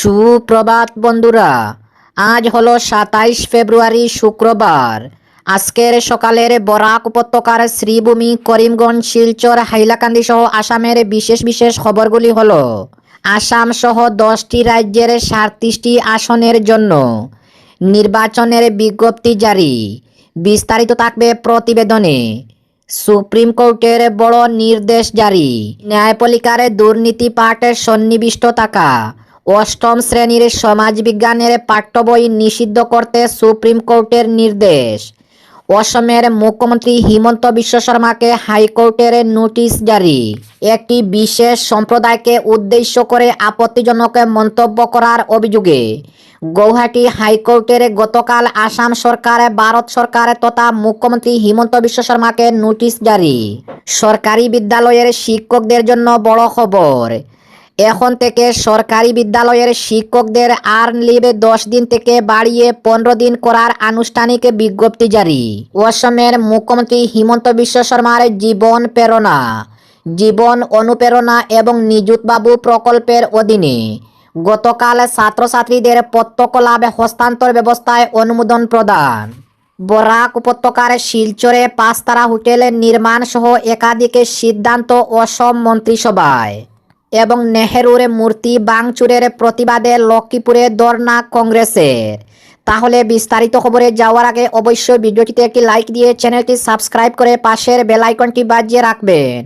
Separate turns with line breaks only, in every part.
সুপ্রভাত বন্ধুরা। আজ হলো ২৭ ফেব্রুয়ারি শুক্রবার। আজকের সকালের বরাক উপত্যকার শ্রীভূমি, করিমগঞ্জ, শিলচর, হাইলাকান্দি সহ আসামের বিশেষ বিশেষ খবরগুলি হলো: আসাম সহ 10টি রাজ্যের 37টি আসনের জন্য নির্বাচনের বিজ্ঞপ্তি জারি। বিস্তারিত থাকবে প্রতিবেদনে। সুপ্রিম কোর্টের বড় নির্দেশ জারি। ন্যায়পালিকার দুর্নীতি পাঠে সন্নিবিষ্ট থাকা অষ্টম শ্রেণীর সমাজবিজ্ঞানের পাঠ্য বই নিষিদ্ধ করতে সুপ্রিম কোর্টের নির্দেশ। অসমের মুখ্যমন্ত্রী হিমন্ত বিশ্ব শর্মাকে হাইকোর্টের নোটিশ জারি। একটি বিশেষ সম্প্রদায়কে উদ্দেশ্য করে আপত্তিজনক মন্তব্য করার অভিযোগে গৌহাটি হাইকোর্টের গতকাল আসাম সরকার, ভারত সরকার তথা মুখ্যমন্ত্রী হিমন্ত বিশ্ব শর্মাকে নোটিশ জারি। সরকারি বিদ্যালয়ের শিক্ষকদের জন্য বড় খবর। এখন থেকে সরকারি বিদ্যালয়ের শিক্ষকদের আর্ন লিভ 10 দিন থেকে বাড়িয়ে 15 দিন করার আনুষ্ঠানিক বিজ্ঞপ্তি জারি। অসমের মুখ্যমন্ত্রী হিমন্ত বিশ্ব শর্মার জীবন অনুপ্রেরণা এবং নিযুত বাবু প্রকল্পের অধীনে গতকাল ছাত্রছাত্রীদের প্রত্যক্ষ লাভ হস্তান্তর ব্যবস্থায় অনুমোদন প্রদান। বরাক উপত্যকার শিলচরে 5 তারা হোটেল নির্মাণ সহ একাধিক সিদ্ধান্ত অসম মন্ত্রিসভায়। এবং নেহেরুর মূর্তি ভাঙচুরের প্রতিবাদে লক্ষ্মীপুরে ধর্ণা কংগ্রেসের। তাহলে বিস্তারিত খবরে যাওয়ার আগে অবশ্যই ভিডিওটিতে একটি লাইক দিয়ে চ্যানেলটি সাবস্ক্রাইব করে পাশের বেল আইকনটি বাজিয়ে রাখবেন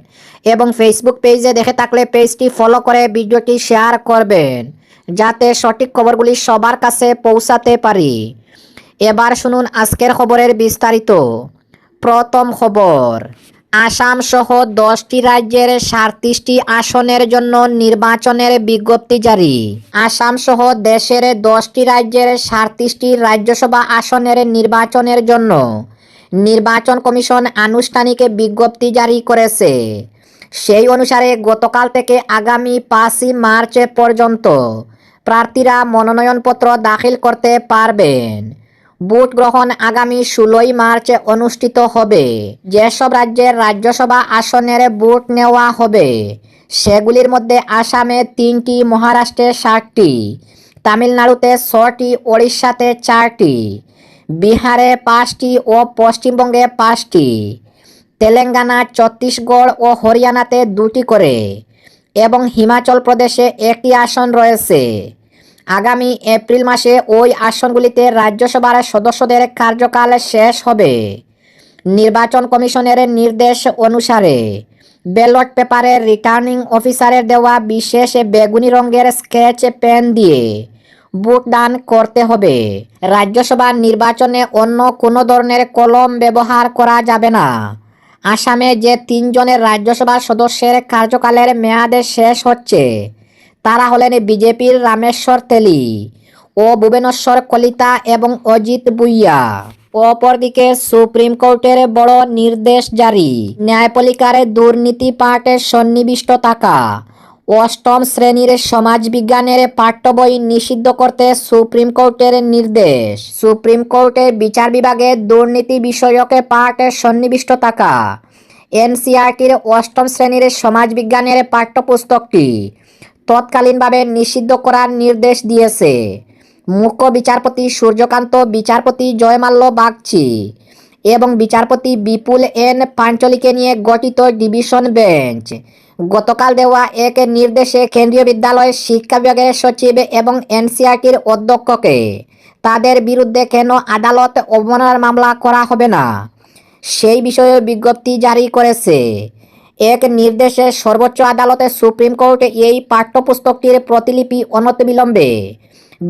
এবং ফেসবুক পেজে দেখে থাকলে পেজটি ফলো করে ভিডিওটি শেয়ার করবেন, যাতে সঠিক খবরগুলি সবার কাছে পৌঁছাতে পারি। এবার শুনুন আজকের খবরের বিস্তারিত। প্রথম খবর, আসাম সহ 10টি রাজ্যের 37টি আসনের জন্য নির্বাচনের বিজ্ঞপ্তি জারি। আসাম সহ দেশের 10টি রাজ্যের 37টি রাজ্যসভা আসনের নির্বাচনের জন্য নির্বাচন কমিশন আনুষ্ঠানিক বিজ্ঞপ্তি জারি করেছে। সেই অনুসারে গতকাল থেকে আগামী 5 মার্চ পর্যন্ত প্রার্থীরা মনোনয়নপত্র দাখিল করতে পারবেন। ভোট গ্রহণ আগামী 16 মার্চ অনুষ্ঠিত হবে। যেসব রাজ্যের রাজ্যসভা আসনের ভোট নেওয়া হবে সেগুলির মধ্যে আসামে 3টি, মহারাষ্ট্রে 7টি, তামিলনাড়ুতে 6টি, ওড়িশাতে 4টি, বিহারে 5টি ও পশ্চিমবঙ্গে 5টি, তেলেঙ্গানা, ছত্তিশগড় ও হরিয়ানাতে 2টি করে এবং হিমাচল প্রদেশে 1টি আসন রয়েছে। আগামী এপ্রিল মাসে ওই আসনগুলিতে রাজ্যসভার সদস্যদের কার্যকাল শেষ হবে। নির্বাচন কমিশনের নির্দেশ অনুসারে ব্যালট পেপারে রিটার্নিং অফিসারের দেওয়া বিশেষ বেগুনি রঙের স্কেচ পেন দিয়ে ভোটদান করতে হবে। রাজ্যসভা নির্বাচনে অন্য কোনো ধরনের কলম ব্যবহার করা যাবে না। আসামে যে 3 জনের রাজ্যসভা সদস্যের কার্যকালের মেয়াদ শেষ হচ্ছে তারা হলেন বিজেপির রামেশ্বর তেলী ও ভুবনেশ্বর কলিতা এবং অজিত ভুইয়া। অপরদিকে সুপ্রিম কোর্টের বড় নির্দেশ জারি। ন্যায়পালিকার দুর্নীতি পাঠে সন্নিবিষ্ট থাকা অষ্টম শ্রেণীর সমাজবিজ্ঞানের পাঠ্য বই নিষিদ্ধ করতে সুপ্রিম কোর্টের নির্দেশ। সুপ্রিম কোর্টের বিচার বিভাগে দুর্নীতি বিষয়ক পাঠে সন্নিবিষ্ট থাকা এনসিইআরটির অষ্টম শ্রেণীর সমাজবিজ্ঞানের পাঠ্যপুস্তকটি তৎকালীনভাবে নিষিদ্ধ করার নির্দেশ দিয়েছে মুখ্য বিচারপতি সূর্যকান্ত, বিচারপতি জয়মাল্য বাগচি এবং বিচারপতি বিপুল এন পাঞ্চলিকে নিয়ে গঠিত ডিভিশন বেঞ্চ। গতকাল দেওয়া এক নির্দেশে কেন্দ্রীয় বিদ্যালয় শিক্ষা বিভাগের সচিব এবং এনসিইআরটির অধ্যক্ষকে তাদের বিরুদ্ধে কেন আদালত অবমাননার মামলা করা হবে না সেই বিষয়ে বিজ্ঞপ্তি জারি করেছে। এক নির্দেশে সর্বোচ্চ আদালতে সুপ্রিম কোর্ট এই পাঠ্যপুস্তকটির প্রতিলিপি অনতিবিলম্বে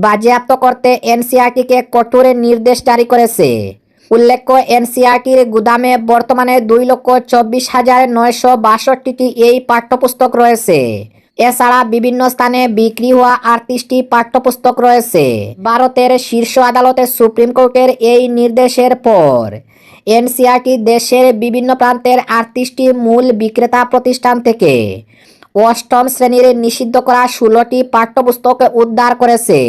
বাজেয়াপ্ত করতে এনসিইআরটিকে কঠোর নির্দেশ জারি করেছে। উল্লেখ্য, এনসিইআরটির গুদামে বর্তমানে 2,24,962টি এই পাঠ্যপুস্তক রয়েছে। এছাড়া বিভিন্ন স্থানে বিক্রি হওয়া 38টি পাঠ্যপুস্তক রয়েছে। ভারতের শীর্ষ আদালতে সুপ্রিম কোর্টের এই নির্দেশের পর এনসিইআরটি দেশের বিভিন্ন প্রান্তের 38টি মূল বিক্রেতা প্রতিষ্ঠান থেকে অষ্টম শ্রেণীর নিষিদ্ধ করা 16টি পাঠ্যপুস্তক উদ্ধার করেছে।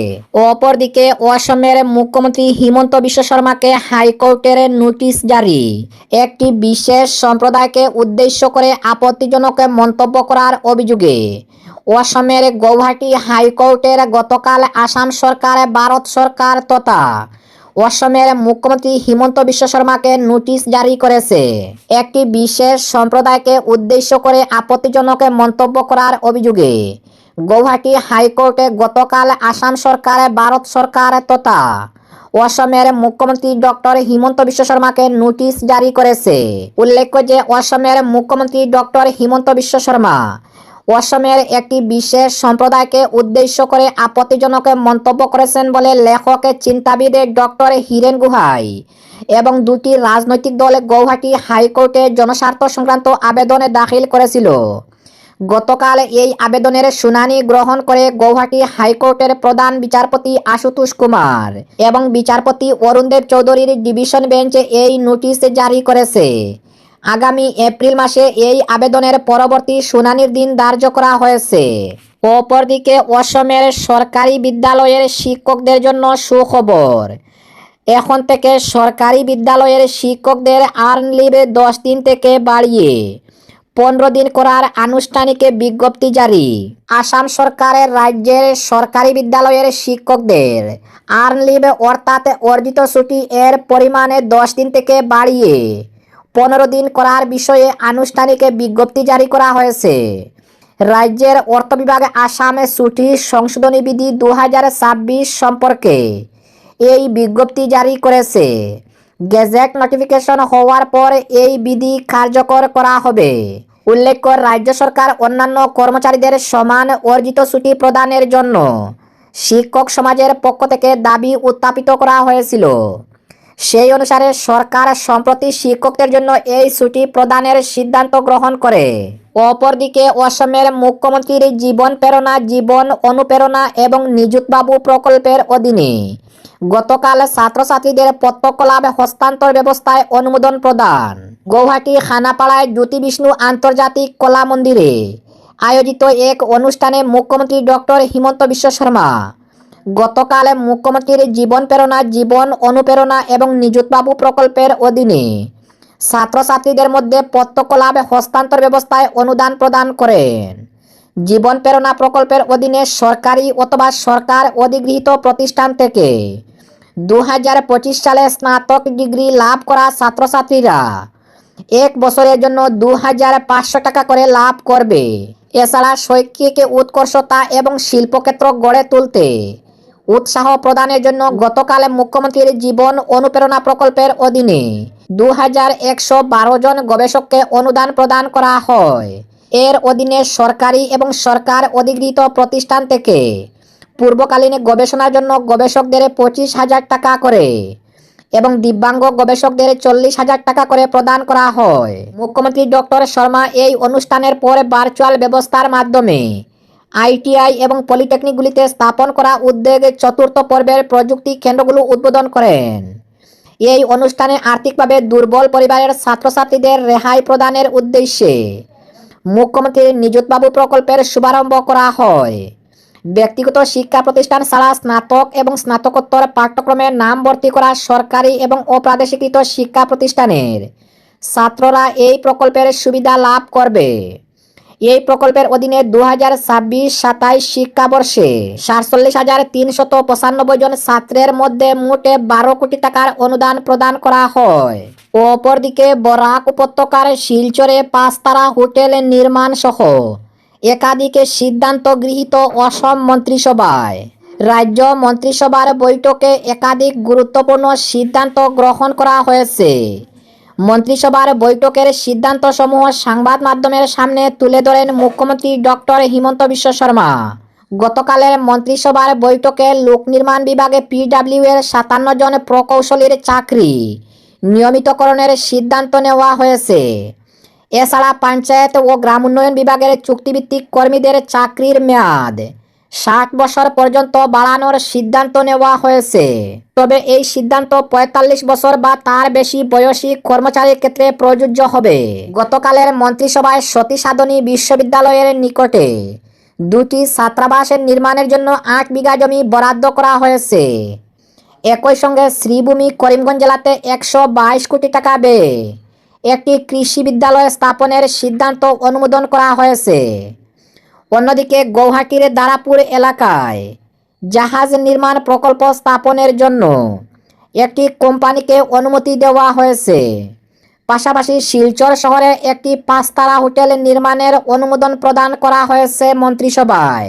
অপরদিকে অসমের মুখ্যমন্ত্রী হিমন্ত বিশ্ব শর্মাকে হাইকোর্টের নোটিশ জারি। একটি বিশেষ সম্প্রদায়কে উদ্দেশ্য করে আপত্তিজনক মন্তব্য করার অভিযোগে অসমের গৌহাটি হাইকোর্টের গতকাল আসাম সরকার, ভারত সরকার তথা অসমের মুখ্যমন্ত্রী হিমন্ত বিশ্ব শর্মাকে নোটিশ জারি করেছে একটি বিশেষ সম্প্রদায়কে উদ্দেশ্য করে আপত্তিজনক মন্তব্য করার অভিযোগে। গৌহাটি হাইকোর্টে গতকাল আসাম সরকার, ভারত সরকার তথা অসমের মুখ্যমন্ত্রী ডক্টর হিমন্ত বিশ্ব শর্মাকে নোটিশ জারি করেছে। উল্লেখ্য যে অসমের মুখ্যমন্ত্রী ডক্টর হিমন্ত বিশ্ব শর্মা অসমের একটি বিশেষ সম্প্রদায়কে উদ্দেশ্য করে আপত্তিজনক মন্তব্য করেছেন বলে লেখক চিন্তাবিদ ডক্টর হীরেন গুহাই এবং দুটি রাজনৈতিক দল গৌহাটি হাইকোর্টে জনস্বার্থ সংক্রান্ত আবেদন দাখিল করেছিল। গতকাল এই আবেদনের শুনানি গ্রহণ করে গৌহাটি হাইকোর্টের প্রধান বিচারপতি আশুতোষ কুমার এবং বিচারপতি অরুণদেব চৌধুরীর ডিভিশন বেঞ্চ এই নোটিশ জারি করেছে। আগামী এপ্রিল মাসে এই আবেদনের পরবর্তী শুনানির দিন ধার্য করা হয়েছে। অপরদিকে অসমের সরকারি বিদ্যালয়ের শিক্ষকদের জন্য সুখবর। এখন থেকে সরকারি বিদ্যালয়ের শিক্ষকদের আর্ন লিভ 10 দিন থেকে বাড়িয়ে 15 দিন করার আনুষ্ঠানিক বিজ্ঞপ্তি জারি। আসাম সরকারের রাজ্যের সরকারি বিদ্যালয়ের শিক্ষকদের আর্ন লিভ অর্থাৎ অর্জিত ছুটি এর পরিমাণে 10 দিন থেকে বাড়িয়ে 15 দিন করার বিষয়ে আনুষ্ঠানিক বিজ্ঞপ্তি জারি করা হয়েছে। রাজ্যের অর্থ বিভাগ আসামে ছুটি সংশোধনী বিধি 2026 সম্পর্কে এই বিজ্ঞপ্তি জারি করেছে। গেজেট নোটিফিকেশন হওয়ার পর এই বিধি কার্যকর করা হবে। উল্লেখ্য, রাজ্য সরকার অন্যান্য কর্মচারীদের সমান অর্জিত ছুটি প্রদানের জন্য শিক্ষক সমাজের পক্ষ থেকে দাবি উত্থাপিত করা হয়েছিল। সেই অনুসারে সরকার সম্প্রতি শিক্ষকদের জন্য এই ছুটি প্রদানের সিদ্ধান্ত গ্রহণ করে। অপরদিকে অসমের মুখ্যমন্ত্রীর জীবন প্রেরণা, জীবন অনুপ্রেরণা এবং নিযুত বাবু প্রকল্পের অধীনে গতকাল ছাত্রছাত্রীদের প্রত্যক্ষ লাভ হস্তান্তর ব্যবস্থায় অনুমোদন প্রদান। গৌহাটি খানাপাড়ায় জ্যোতি বিষ্ণু আন্তর্জাতিক কলা মন্দিরে আয়োজিত এক অনুষ্ঠানে মুখ্যমন্ত্রী ডক্টর হিমন্ত বিশ্ব শর্মা গতকাল মুখ্যমন্ত্রীর জীবন প্রেরণা, জীবন অনুপ্রেরণা এবং নিযুত বাবু প্রকল্পের অধীনে ছাত্রছাত্রীদের মধ্যে প্রত্যক্ষ লাভ হস্তান্তর ব্যবস্থায় অনুদান প্রদান করেন। জীবন প্রেরণা প্রকল্পের অধীনে সরকারি অথবা সরকার অধিগৃহীত প্রতিষ্ঠান থেকে 2025 সালে স্নাতক ডিগ্রি লাভ করা ছাত্রছাত্রীরা 1 বছরের জন্য 2500 টাকা করে লাভ করবে। এছাড়া শৈক্ষিক উৎকর্ষতা এবং শিল্পক্ষেত্র গড়ে তুলতে উৎসাহ প্রদানের জন্য গতকাল মুখ্যমন্ত্রীর জীবন অনুপ্রেরণা প্রকল্পের অধীনে 2112 জন গবেষককে অনুদান প্রদান করা হয়। এর অধীনে সরকারি এবং সরকার অধিগৃহীত প্রতিষ্ঠান থেকে পূর্বকালীন গবেষণার জন্য গবেষকদের 25,000 টাকা করে এবং দিব্যাঙ্গ গবেষকদের 40,000 টাকা করে প্রদান করা হয়। মুখ্যমন্ত্রী ডক্টর শর্মা এই অনুষ্ঠানের পর ভার্চুয়াল ব্যবস্থার মাধ্যমে আইটিআই এবং পলিটেকনিকগুলিতে স্থাপন করা উদ্যোগ 4র্থ পর্বের প্রযুক্তি কেন্দ্রগুলো উদ্বোধন করেন। এই অনুষ্ঠানে আর্থিকভাবে দুর্বল পরিবারের ছাত্রছাত্রীদের রেহাই প্রদানের উদ্দেশ্যে মুখ্যমন্ত্রীর নিযুত বাবু প্রকল্পের শুভারম্ভ করা হয়। ব্যক্তিগত শিক্ষা প্রতিষ্ঠান ছাড়া স্নাতক এবং স্নাতকোত্তর পাঠ্যক্রমে নাম ভর্তি করা সরকারি এবং অপ্রাদেশিকৃত শিক্ষা প্রতিষ্ঠানের ছাত্ররা এই প্রকল্পের সুবিধা লাভ করবে। এই প্রকল্পের অধীনে 2026-27 শিক্ষাবর্ষে 47,395 জন ছাত্রের মধ্যে মোট 12 কোটি টাকার অনুদান প্রদান করা হয়। অপরদিকে বরাক উপত্যকার শিলচরে 5 তারা হোটেল নির্মাণ সহ একাধিক সিদ্ধান্ত গৃহীত অসম মন্ত্রিসভায়। রাজ্য মন্ত্রিসভার বৈঠকে একাধিক গুরুত্বপূর্ণ সিদ্ধান্ত গ্রহণ করা হয়েছে। মন্ত্রিসভার বৈঠকের সিদ্ধান্তসমূহ সংবাদ মাধ্যমের সামনে তুলে ধরেন মুখ্যমন্ত্রী ডক্টর হিমন্ত বিশ্ব শর্মা। গতকালের মন্ত্রিসভার বৈঠকে লোক নির্মাণ বিভাগে পিডব্লিউ এর 57 জন প্রকৌশলীর চাকরি নিয়মিতকরণের সিদ্ধান্ত নেওয়া হয়েছে। এছাড়া পঞ্চায়েত ও গ্রাম উন্নয়ন বিভাগের চুক্তিভিত্তিক কর্মীদের চাকরির মেয়াদ 60 বছর পর্যন্ত বাড়ানোর সিদ্ধান্ত নেওয়া হয়েছে। তবে এই সিদ্ধান্ত 45 বছর বা তার বেশি বয়সী কর্মচারীর ক্ষেত্রে প্রযোজ্য হবে। গতকালের মন্ত্রিসভায় সতী সাধনী বিশ্ববিদ্যালয়ের নিকটে 2টি ছাত্রাবাসের নির্মাণের জন্য 8 বিঘা জমি বরাদ্দ করা হয়েছে। একই সঙ্গে শ্রীভূমি করিমগঞ্জ জেলাতে 122 কোটি টাকা ব্যয়ে একটি কৃষি বিদ্যালয় স্থাপনের সিদ্ধান্ত অনুমোদন করা হয়েছে। অন্যদিকে গৌহাটির দারাপুর এলাকায় জাহাজ নির্মাণ প্রকল্প স্থাপনের জন্য একটি কোম্পানিকে অনুমতি দেওয়া হয়েছে। পাশাপাশি শিলচর শহরে একটি 5 তারা হোটেল নির্মাণের অনুমোদন প্রদান করা হয়েছে মন্ত্রিসভায়।